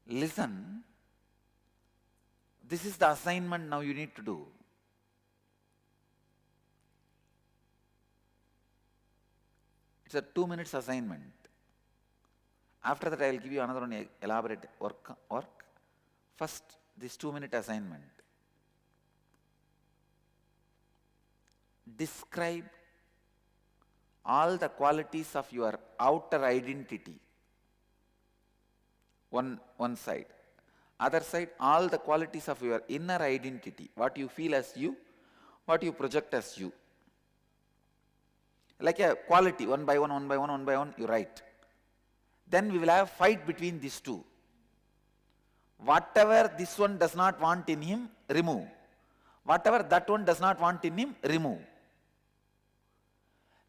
Listen, this is the assignment now you need to do. It's a 2 minutes assignment. After that I will give you another one elaborate work. First, this 2-minute assignment. Describe all the qualities of your outer identity. One side. Other side, all the qualities of your inner identity. What you feel as you, what you project as you. Like a quality, one by one, you write. Then we will have a fight between these two. Whatever this one does not want in him, remove. Whatever that one does not want in him, remove.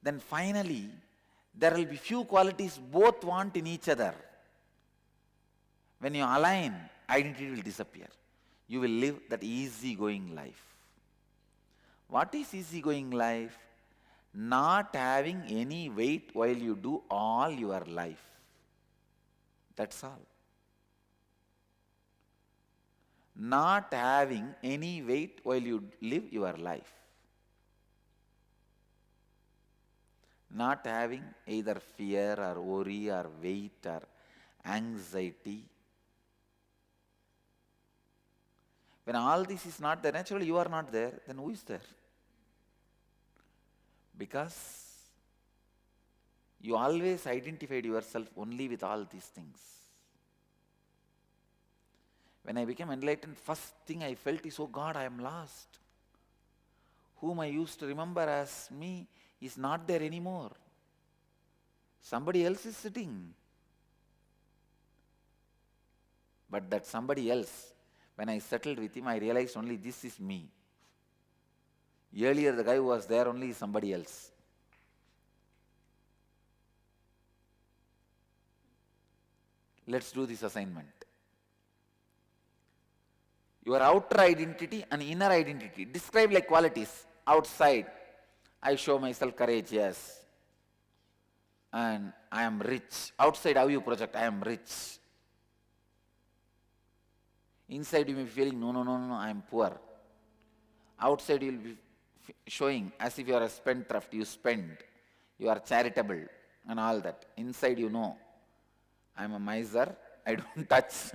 Then finally, there will be few qualities both want in each other. When you align, identity will disappear. You will live that easy-going life. What is easy-going life? Not having any weight while you do all your life. That's all. Not having any weight while you live your life. Not having either fear or worry or weight or anxiety. When all this is not there, naturally you are not there, then who is there? Because you always identified yourself only with all these things. When I became enlightened, first thing I felt is, oh God, I am lost. Whom I used to remember as me is not there anymore. Somebody else is sitting. But that somebody else, when I settled with him, I realized only this is me. Earlier the guy who was there only is somebody else. Let's do this assignment. Your outer identity and inner identity. Describe like qualities. Outside, I show myself courageous. And I am rich. Outside, how you project, I am rich. Inside you may be feeling, no, I am poor. Outside you will be showing as if you are a spendthrift, you spend. You are charitable and all that. Inside you know, I am a miser, I don't touch.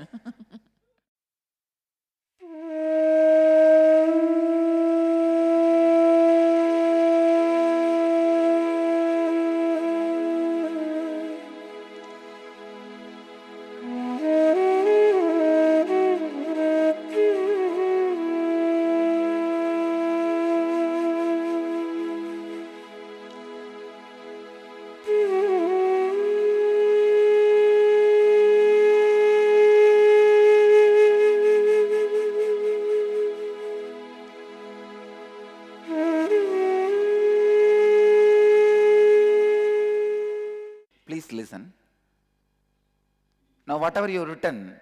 Please listen. Now whatever you have written,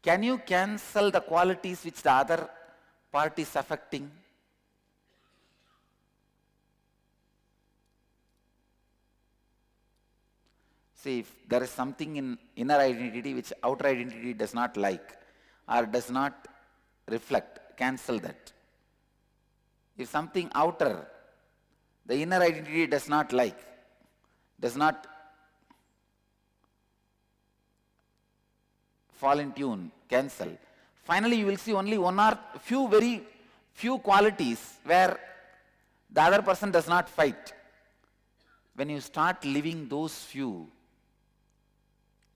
can you cancel the qualities which the other part is affecting? See, if there is something in inner identity which outer identity does not like or does not reflect, cancel that. If something outer, the inner identity does not like, does not fall in tune, cancel. Finally, you will see only one or very few qualities where the other person does not fight. When you start living those few,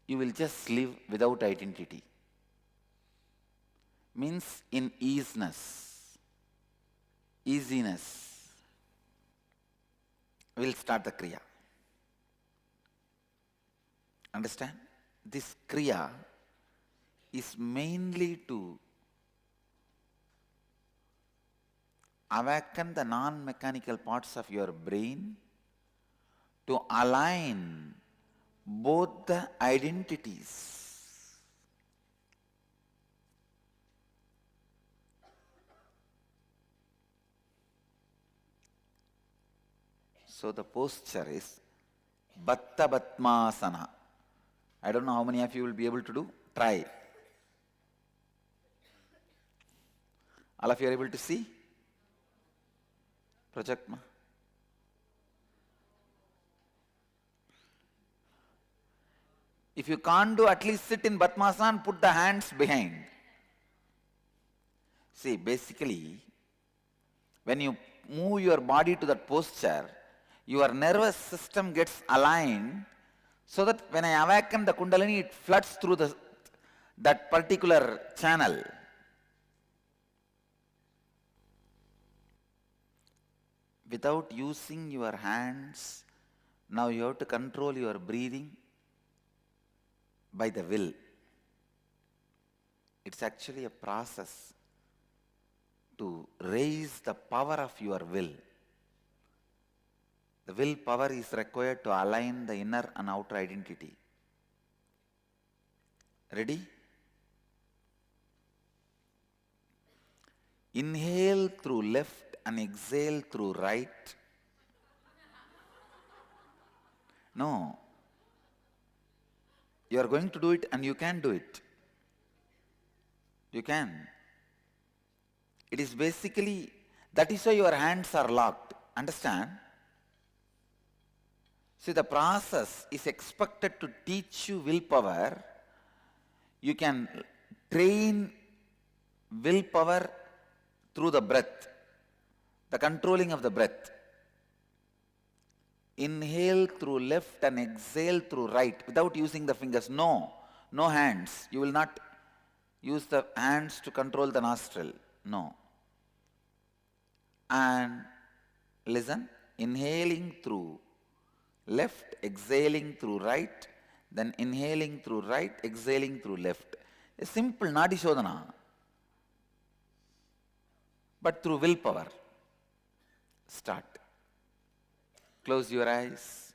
you will just live without identity. Means in easiness. We'll start the Kriya. Understand? This Kriya is mainly to awaken the non-mechanical parts of your brain to align both the identities. So the posture is Batta Batmasana. I don't know how many of you will be able to do. Try. All of you are able to see? Project ma. If you can't do, at least sit in Padmasana and put the hands behind. See, basically, when you move your body to that posture, your nervous system gets aligned so that when I awaken the Kundalini, it floods through that particular channel. Without using your hands, now you have to control your breathing by the will. It's actually a process to raise the power of your will. The willpower is required to align the inner and outer identity. Ready? Inhale through left and exhale through right. No. You are going to do it and you can do it. You can. It is basically, that is why your hands are locked. Understand? See, the process is expected to teach you willpower. You can train willpower through the breath, the controlling of the breath. Inhale through left and exhale through right without using the fingers. No hands. You will not use the hands to control the nostril. No. And listen, inhaling through left, exhaling through right, then inhaling through right, exhaling through left. A simple Nadi Shodhana, but through willpower. Start. Close your eyes.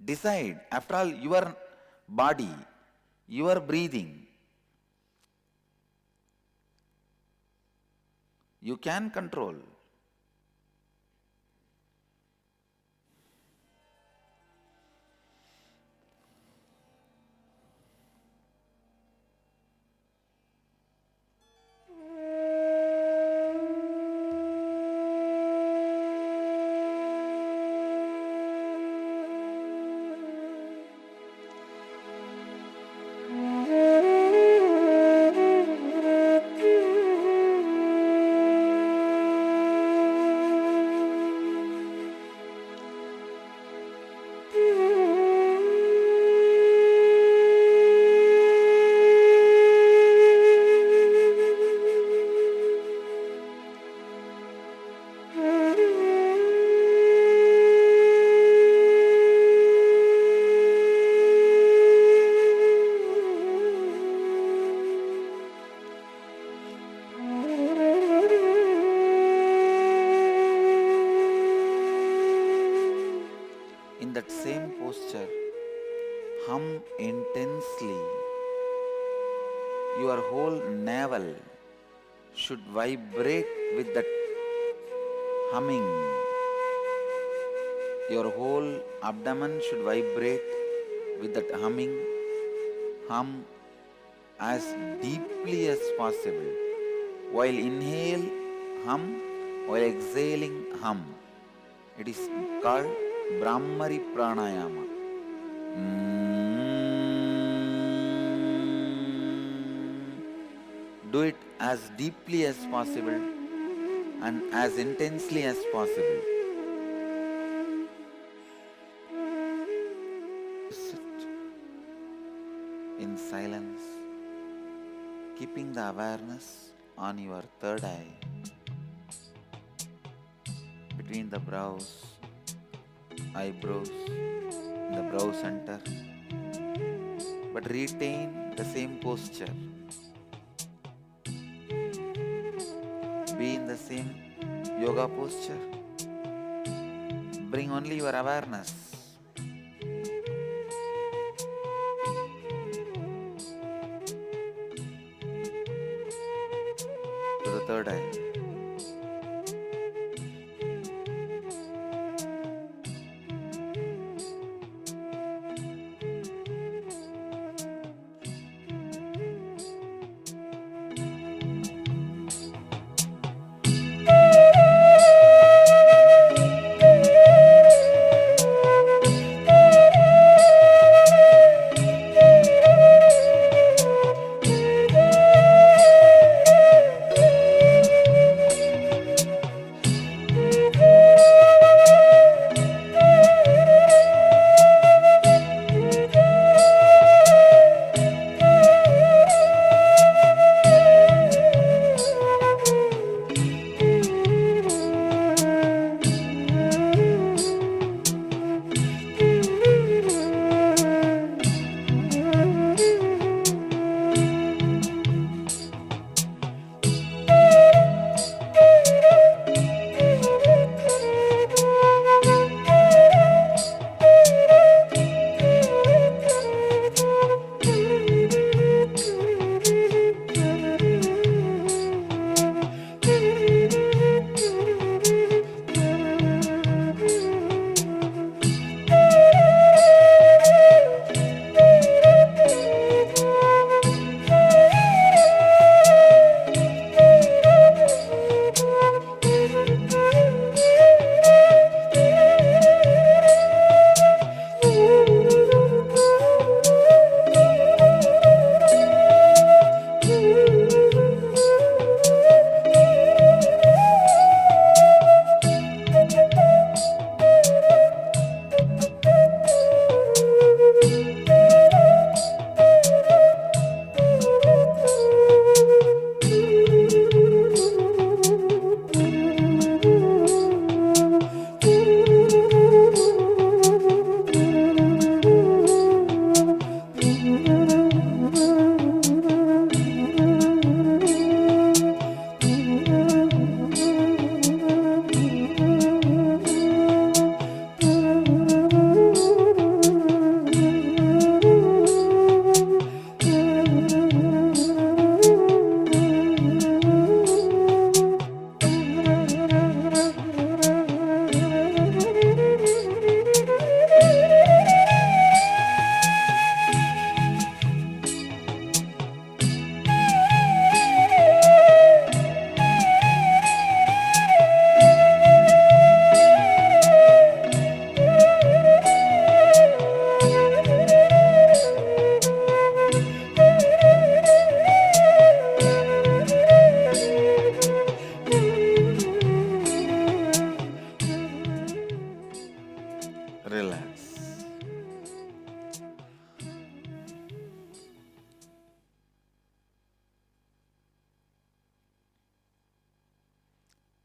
Decide. After all, your body, your breathing, you can control. That same posture, hum intensely. Your whole navel should vibrate with that humming. Your whole abdomen should vibrate with that humming. Hum as deeply as possible. While inhale, hum. While exhaling, hum. It is called Brahmari Pranayama. Do it as deeply as possible and as intensely as possible. Sit in silence, keeping the awareness on your third eye, between the brows, eyebrows, in the brow center, but retain the same posture. Be in the same yoga posture. Bring only your awareness. To the third eye.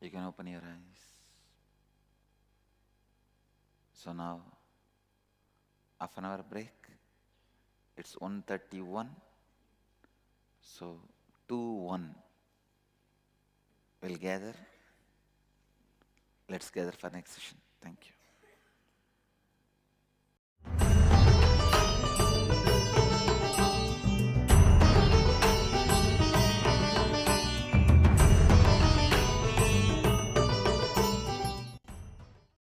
You can open your eyes. So now, half an hour break. It's 1:31. So 2:1. We'll gather. Let's gather for next session. Thank you.